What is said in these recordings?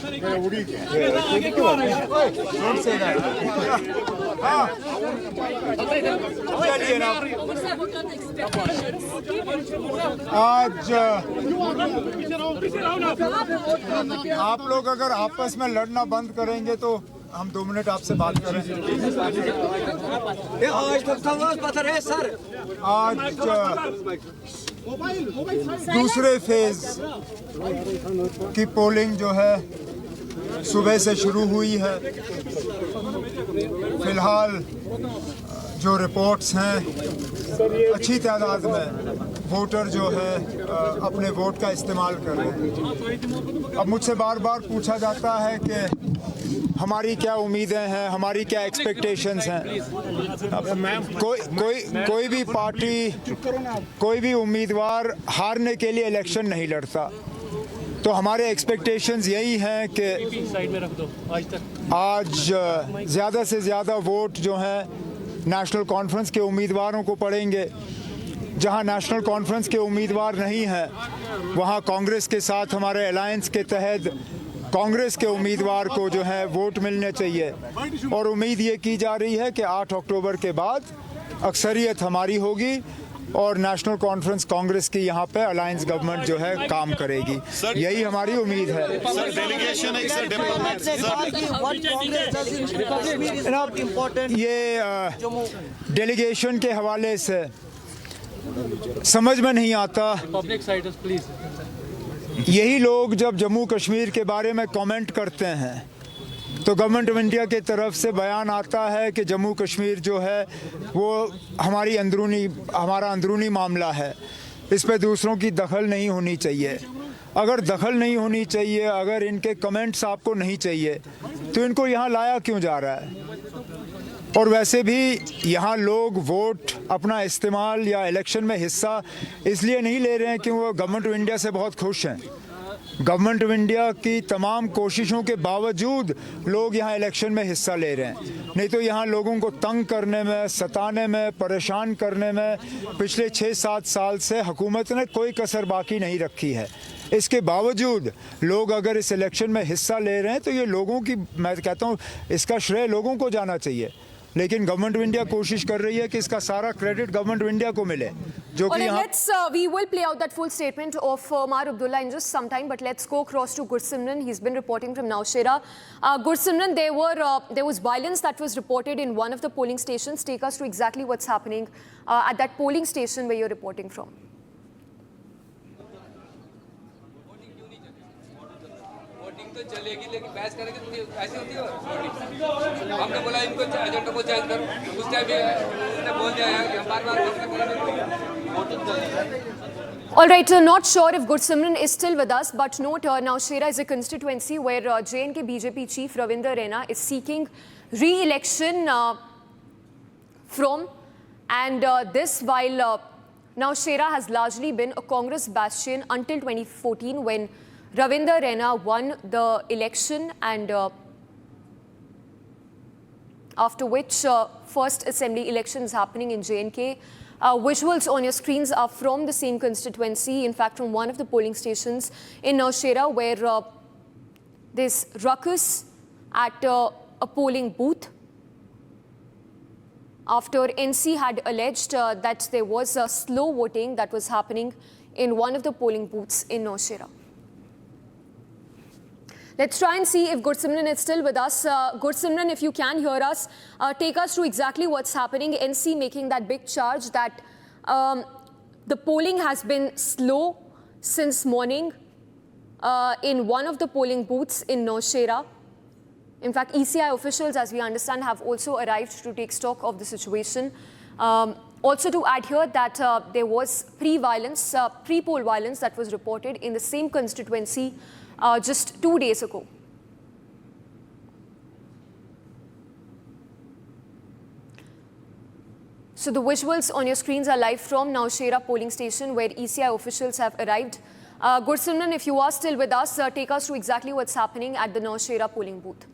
आज आप लोग अगर आपस में लड़ना बंद करेंगे तो हम 2 मिनट आपसे बात करेंगे। आज दूसरे फेज की पोलिंग जो है सुबह से शुरू हुई है। फिलहाल जो रिपोर्ट्स हैं, अच्छी तादाद में वोटर जो है अपने वोट का इस्तेमाल कर रहे हैं। अब मुझसे बार बार पूछा जाता है कि हमारी क्या उम्मीदें हैं, हमारी क्या एक्सपेक्टेशंस हैं। कोई भी पार्टी, कोई भी उम्मीदवार हारने के लिए इलेक्शन नहीं लड़ता। तो हमारे एक्सपेक्टेशंस यही हैं कि आज ज़्यादा से ज़्यादा वोट जो हैं नेशनल कॉन्फ्रेंस के उम्मीदवारों को पड़ेंगे। जहां नेशनल कॉन्फ्रेंस के उम्मीदवार नहीं हैं वहां कांग्रेस के साथ हमारे अलायंस के तहत कांग्रेस के उम्मीदवार को जो है वोट मिलने चाहिए। और उम्मीद ये की जा रही है कि 8 अक्टूबर के बाद अक्सरियत हमारी होगी और नेशनल कॉन्फ्रेंस कांग्रेस की यहाँ पे अलायंस गवर्नमेंट जो है काम करेगी। यही हमारी उम्मीद है। ये डेलीगेशन के हवाले से समझ में नहीं आता। यही लोग जब जम्मू कश्मीर के बारे में कमेंट करते हैं तो गवर्नमेंट ऑफ इंडिया के तरफ से बयान आता है कि जम्मू कश्मीर जो है वो हमारा अंदरूनी मामला है, इस पे दूसरों की दखल नहीं होनी चाहिए। अगर दखल नहीं होनी चाहिए, अगर इनके कमेंट्स आपको नहीं चाहिए तो इनको यहाँ लाया क्यों जा रहा है? और वैसे भी यहाँ लोग वोट अपना इस्तेमाल या इलेक्शन में हिस्सा इसलिए नहीं ले रहे हैं कि वो गवर्नमेंट ऑफ इंडिया से बहुत खुश हैं। गवर्नमेंट ऑफ इंडिया की तमाम कोशिशों के बावजूद लोग यहाँ इलेक्शन में हिस्सा ले रहे हैं। नहीं तो यहाँ लोगों को तंग करने में, सताने में, परेशान करने में पिछले 6-7 साल से हुकूमत ने कोई कसर बाकी नहीं रखी है। इसके बावजूद लोग अगर इस इलेक्शन में हिस्सा ले रहे हैं तो ये लोगों की, मैं कहता हूँ इसका श्रेय लोगों को जाना चाहिए। लेकिन गवर्नमेंट ऑफ इंडिया कोशिश कर रही है कि इसका सारा क्रेडिट गवर्नमेंट ऑफ इंडिया को मिले, जो कि we will play out that full statement of Omar Abdullah in just some time, but let's go across to Gursimran. He's been reporting from Nowshera. Gursimran, there was violence that was reported in one of the polling stations. Take us to exactly what's happening at that polling station where you're reporting from. तो चलेगी लेकिन बहस करेंगे तो ऐसी होती है। हमने बोला इनको एजेंडा को चेंज करो, उस टाइम भी बोल दिया है कि हम बार-बार All right, not sure if Gursimran is still with us, but note Nowshera is a constituency where J&K BJP chief Ravinder Rana is seeking re-election from, and this while Nowshera has largely been a Congress bastion until 2014 when Ravinder Rana won the election, and after which first assembly elections happening in J&K. Visuals on your screens are from the same constituency, in fact from one of the polling stations in Nowshera where there's ruckus at a polling booth after NC had alleged that there was slow voting that was happening in one of the polling booths in Nowshera. Let's try and see if Gursimran is still with us. Gursimran, if you can hear us, take us through exactly what's happening. NC making that big charge that the polling has been slow since morning in one of the polling booths in Nowshera. In fact, ECI officials, as we understand, have also arrived to take stock of the situation. Also to add here that there was pre-violence, pre-poll violence that was reported in the same constituency just 2 days ago. So the visuals on your screens are live from Nowshera polling station where ECI officials have arrived. Gursimran, if you are still with us, take us through exactly what's happening at the Nowshera polling booth.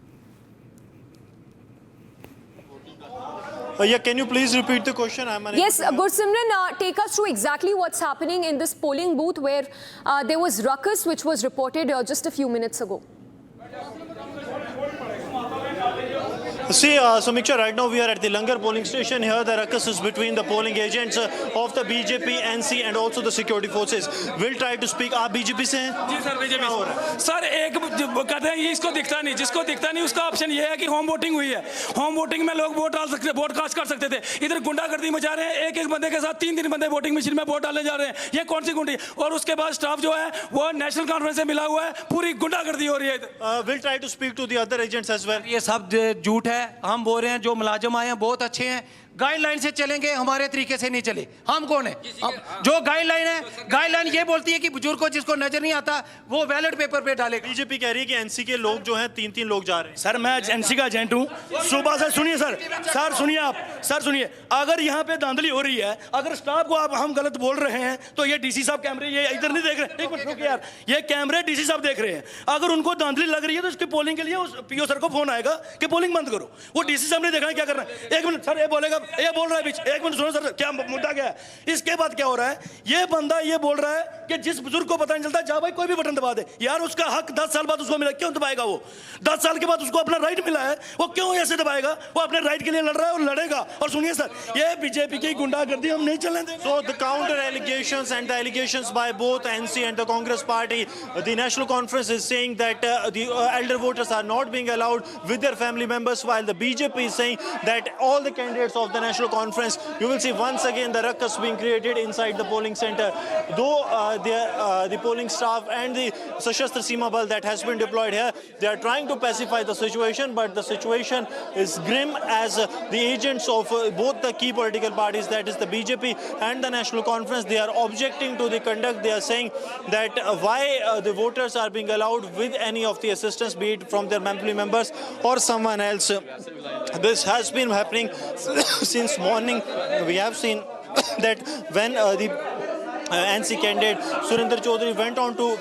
Yeah, can you please repeat the question? Yes, Gursimran, take us through exactly what's happening in this polling booth where there was ruckus which was reported just a few minutes ago. See, Samiksha, right now we are at the Langar polling station. Here the ruckus is between the polling agents of the BJP, NC and also the security forces. We'll try to speak. आप BJP से हैं? जी sir BJP sir एक कहते हैं ये इसको दिखता नहीं, जिसको दिखता नहीं उसका ऑप्शन ये है कि होम वोटिंग हुई है। होम वोटिंग में लोग वोट डाल सकते, वोट कास्ट कर सकते थे। इधर गुंडागर्दी मचा रहे हैं, एक एक बंदे के साथ 3-3 बंदे वोटिंग मशीन में वोट डालने जा रहे हैं। ये कौन सी गुंडी? और उसके बाद स्टाफ जो है वो नेशनल कॉन्फ्रेंस से मिला हुआ है, पूरी गुंडागर्दी हो रही है। We'll try to speak to the other agents as well. ये सब झूठ है। हम बोल रहे हैं जो मुलाजिम आए हैं बहुत अच्छे हैं, गाइडलाइन से चलेंगे, हमारे तरीके से नहीं चले। हम कौन है? जो गाइडलाइन है, गाइडलाइन ये बोलती है कि बुजुर्ग को जिसको नजर नहीं आता वो बैलेट पेपर पे डालेगा। बीजेपी कह रही है कि एनसी के लोग जो हैं 3-3 लोग जा रहे हैं। सर मैं एनसी का एजेंट हूँ। सुबह से सुनिए सर सुनिए आप, सर सुनिए, अगर यहाँ पे धांधली हो रही है, अगर स्टाफ को आप हम गलत बोल रहे हैं तो ये डीसी साहब कैमरे ये इधर नहीं देख रहे। एक मिनट रुकिए यार, ये कैमरे डीसी साहब देख रहे हैं। अगर उनको धांधली लग रही है तो उसकी पोलिंग के लिए उस पीओ सर को फोन आएगा कि पोलिंग बंद करो। वो डीसी साहब ने देखा है क्या करना है। एक मिनट सर, ये बोलेगा, ये बोल रहा है बीच, एक मिनट सुनो सर, क्या मुद्दा क्या है? इसके बाद क्या हो रहा है? ये बंदा ये बोल रहा है कि जिस बुजुर्ग को पता नहीं चलता, जा भाई कोई भी बटन दबा दे। यार उसका हक 10 साल बाद उसको मिला, क्यों दबाएगा? वो 10 साल के बाद उसको अपना राइट मिला है, वो क्यों ऐसे दबाएगा? वो अपने राइट के लिए लड़ रहा है और लड़ेगा। और सुनिए सर, ये बीजेपी की गुंडागर्दी हम नहीं चलने देंगे। So the counter allegations and the allegations by both NC and the Congress party, the National Conference is saying that the elder voters are not being allowed with their family members, while the BJP is saying that all the candidates of the National Conference, you will see once again the ruckus being created inside the polling center. Though the polling staff and the Sashastra Seema Bal that has been deployed here, they are trying to pacify the situation, but the situation is grim as the agents of both the key political parties, that is the BJP and the National Conference, they are objecting to the conduct. They are saying that why the voters are being allowed with any of the assistance, be it from their family members or someone else. This has been happening since morning. We have seen that when the NC candidate Surinder Chaudhary went on to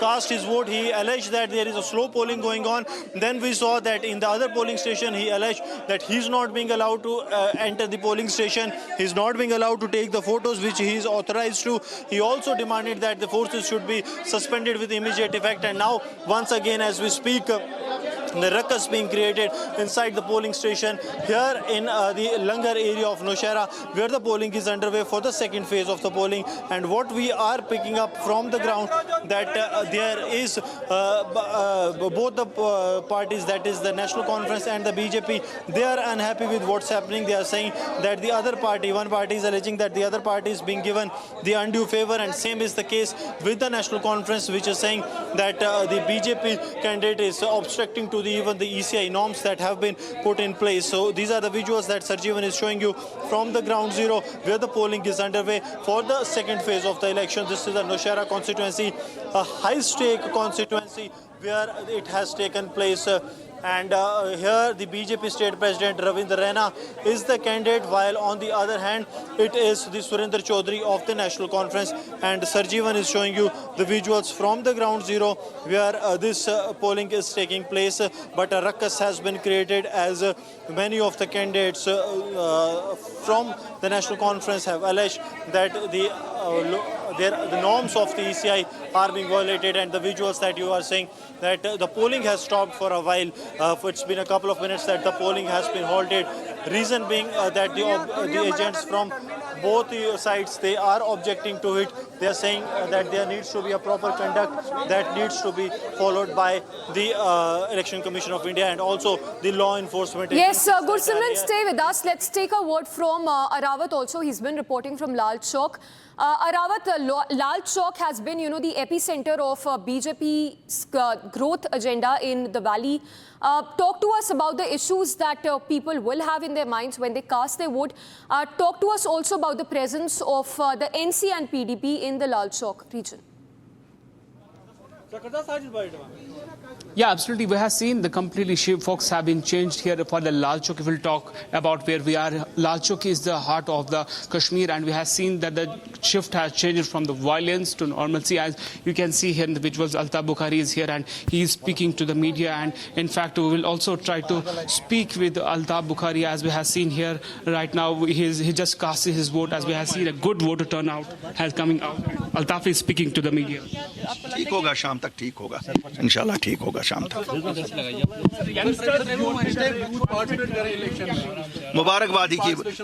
cast his vote, he alleged that there is a slow polling going on. Then we saw that in the other polling station, he alleged that he's not being allowed to enter the polling station. He's not being allowed to take the photos which he is authorized to. He also demanded that the forces should be suspended with immediate effect. And now, once again, as we speak, the ruckus being created inside the polling station here in the Langar area of Nowshera, where the polling is underway for the second phase of the polling. And what we are picking up from the ground, that there is both the parties, that is the National Conference and the BJP, they are unhappy with what's happening. They are saying that the other party, one party is alleging that the other party is being given the undue favor, and same is the case with the National Conference, which is saying that the BJP candidate is obstructing to even the ECI norms that have been put in place. So these are the visuals that Sarjeevan is showing you from the ground zero, where the polling is underway for the second phase of the election. This is the Nowshera constituency, a high-stake constituency where it has taken place. And here the BJP state president Ravindra Raina is the candidate, while on the other hand it is the Surinder Chaudhary of the National Conference. And Sarjeevan is showing you the visuals from the ground zero where this polling is taking place. But a ruckus has been created as many of the candidates from the National Conference have alleged that the norms of the ECI are being violated. And the visuals that you are seeing, that the polling has stopped for a while. It's been a couple of minutes that the polling has been halted. Reason being that the agents from both the sides, they are objecting to it. They are saying that there needs to be a proper conduct that needs to be followed by the Election Commission of India and also the law enforcement. Yes, Gursimran, stay with us. Let's take a word from Arawat also. He's been reporting from Lal Chowk. Arawat, Lal Chowk has been, the epicenter of BJP's growth agenda in the valley. Talk to us about the issues that people will have in their minds when they cast their vote. Talk to us also about the presence of the NC and PDP in the Lal Chowk region. Yeah, absolutely. We have seen the completely folks have been changed here for the Lal Chowk. If we'll talk about where we are, Lal Chowk is the heart of the Kashmir, and we have seen that the shift has changed from the violence to normalcy. As you can see here in the visuals, Altaf Bukhari is here and he is speaking to the media. And in fact, we will also try to speak with Altaf Bukhari, as we have seen here right now. He just cast his vote, as we have seen a good voter turnout has coming out. Altaf is speaking to the media. ठीक होगा, शाम तक ठीक होगा, इंशाल्लाह ठीक होगा शाम तक।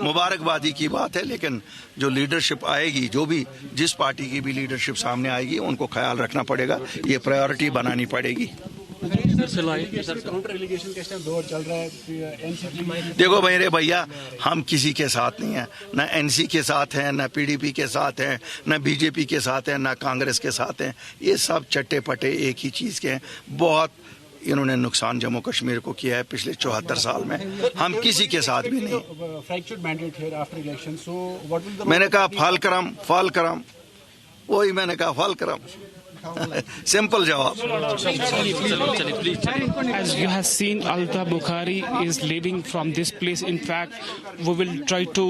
मुबारकबादी की बात है, लेकिन जो लीडरशिप आएगी, जो भी जिस पार्टी की भी लीडरशिप सामने आएगी, उनको ख्याल रखना पड़ेगा, ये प्रायोरिटी बनानी पड़ेगी। देखो मेरे भैया, हम किसी के साथ नहीं हैं, न एनसी के साथ हैं, न पीडीपी के साथ हैं, न बीजेपी के साथ हैं, न कांग्रेस के साथ हैं। ये सब चट्टे पट्टे एक ही चीज़ के हैं। बहुत इन्होंने नुकसान जम्मू कश्मीर को किया है पिछले 74 साल में। हम किसी के साथ भी नहीं। मैंने कहा फल करम, वही मैंने कहा फल करम। Simple jawab. As you have seen, Altaf Bukhari is leaving from this place. In fact, we will try to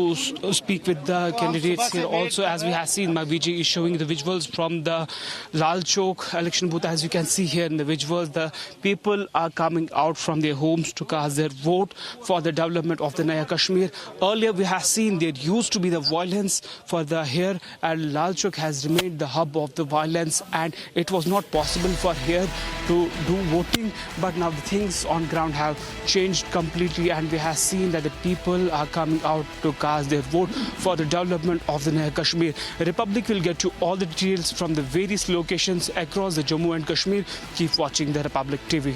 speak with the candidates here also. As we have seen, my VJ is showing the visuals from the Lal Chowk election booth. As you can see here in the visuals, the people are coming out from their homes to cast their vote for the development of the Naya Kashmir. Earlier, we have seen there used to be the violence for the here, and Lal Chowk has remained the hub of the violence, and it was not possible for here to do voting, but now the things on ground have changed completely, and we have seen that the people are coming out to cast their vote for the development of the Naya Kashmir. Republic will get you all the details from the various locations across the Jammu and Kashmir. Keep watching the Republic TV.